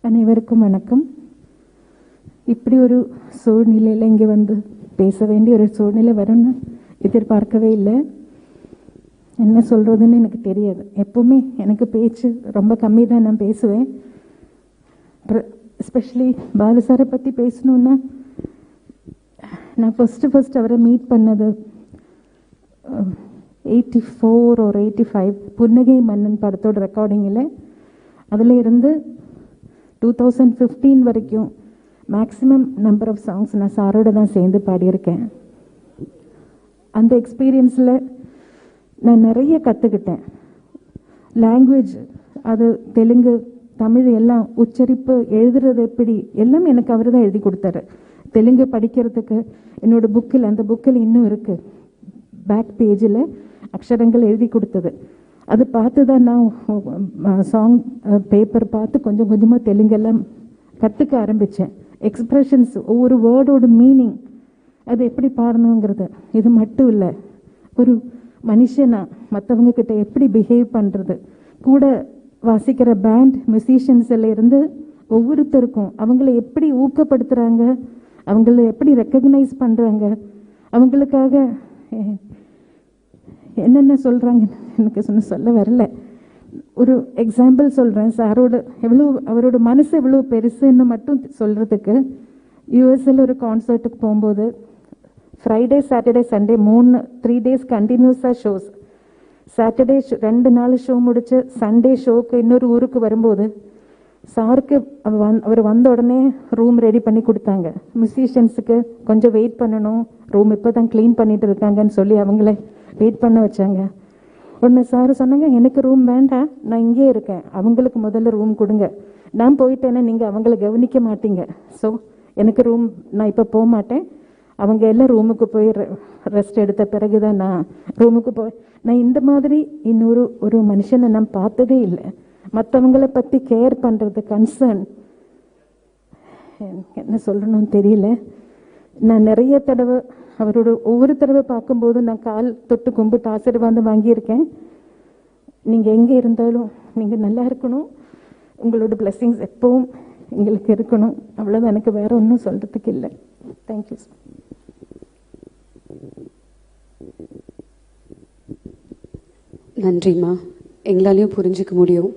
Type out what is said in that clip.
அனைவருக்கும் வணக்கம். இப்படி ஒரு சூழ்நிலையில் இங்கே வந்து பேச வேண்டிய ஒரு சூழ்நிலை வரும்னு எதிர்பார்க்கவே இல்லை. என்ன சொல்கிறதுன்னு எனக்கு தெரியாது. எப்போவுமே எனக்கு பேச்சு ரொம்ப கம்மி தான், நான் பேசுவேன். எஸ்பெஷலி பாலு சாரை பற்றி பேசணுன்னா, நான் ஃபஸ்ட்டு அவரை மீட் பண்ணது 84 or 85 புன்னகை மன்னன் படத்தோட ரெக்கார்டிங்கில். அதில் இருந்து 2015 வரைக்கும் மேக்ஸிமம் நம்பர் ஆஃப் சாங்ஸ் நான் சாரோட தான் சேர்ந்து பாடியிருக்கேன். அந்த எக்ஸ்பீரியன்ஸில் நான் நிறைய கற்றுக்கிட்டேன். லாங்குவேஜ், அது தெலுங்கு, தமிழ் எல்லாம் உச்சரிப்பு, எழுதுறது எப்படி எல்லாம் எனக்கு அவர் தான் எழுதி கொடுத்தாரு. தெலுங்கு படிக்கிறதுக்கு என்னோட புக்கில், அந்த புக்கில் இன்னும் இருக்குது, பேக் பேஜில் அக்ஷரங்கள் எழுதி கொடுத்தது. அது பார்த்து தான் நான் சாங் பேப்பர் பார்த்து கொஞ்சம் கொஞ்சமாக தெலுங்கெல்லாம் கற்றுக்க ஆரம்பித்தேன். எக்ஸ்ப்ரெஷன்ஸ், ஒவ்வொரு வேர்டோட மீனிங், அது எப்படி பாடணுங்கிறது. இது மட்டும் இல்லை, ஒரு மனுஷனா மற்றவங்க கிட்ட எப்படி பிஹேவ் பண்ணுறது, கூட வாசிக்கிற பேண்ட் மியூசிஷியன்ஸில் இருந்து ஒவ்வொருத்தருக்கும் அவங்கள எப்படி ஊக்கப்படுத்துகிறாங்க, அவங்கள எப்படி ரெக்கக்னைஸ் பண்ணுறாங்க, அவங்களுக்காக என்னென்ன சொல்கிறாங்க எனக்கு சொல்ல வரல. ஒரு எக்ஸாம்பிள் சொல்கிறேன். சாரோட அவரோட மனசு எவ்வளோ பெருசுன்னு மட்டும் சொல்கிறதுக்கு, யூஎஸ்எல் ஒரு கான்சர்ட்டுக்கு போகும்போது ஃப்ரைடே, சாட்டர்டே, சண்டே 3 டேஸ் கண்டினியூஸாக ஷோஸ். சாட்டர்டே 2 நாள் ஷோ முடிச்சு சண்டே ஷோக்கு இன்னொரு ஊருக்கு வரும்போது சாருக்கு அவர் வந்த உடனே ரூம் ரெடி பண்ணி கொடுத்தாங்க. மியூசிஷியன்ஸுக்கு கொஞ்சம் வெயிட் பண்ணணும், ரூம் இப்போ தான் க்ளீன் பண்ணிட்டு இருக்காங்கன்னு சொல்லி அவங்கள வெயிட் பண்ண வச்சாங்க. உடனே சார் சொன்னாங்க, எனக்கு ரூம் வேண்டாம், நான் இங்கே இருக்கேன், அவங்களுக்கு முதல்ல ரூம் கொடுங்க. நான் போயிட்டேன்னா நீங்கள் அவங்கள கவனிக்க மாட்டீங்க, ஸோ எனக்கு ரூம், நான் இப்போ போக மாட்டேன், அவங்க எல்லாம் ரூமுக்கு போய் ரெஸ்ட் எடுத்த பிறகு தான் நான் ரூமுக்கு போய். நான் இந்த மாதிரி ஒரு மனுஷனை நான் பார்த்ததே இல்லை. மற்றவங்கள பற்றி கேர் பண்ணுறது, கன்சர்ன், என்ன சொல்லணும்னு தெரியல. நான் நிறைய தடவை அவரோட ஒவ்வொரு தடவை பார்க்கும்போது நான் கால் தொட்டு கும்பிட்டு ஆசீர்வாதம் வாங்கியிருக்கேன். நீங்கள் எங்கே இருந்தாலும் நீங்கள் நல்லா இருக்கணும், உங்களோட பிளெஸ்ஸிங்ஸ் எப்பவும் எங்களுக்கு இருக்கணும், அவ்வளோதான். எனக்கு வேற ஒன்றும் சொல்கிறதுக்கு இல்லை. தேங்க்யூ. நன்றிம்மா. எங்களாலையும் புரிஞ்சுக்க முடியும்.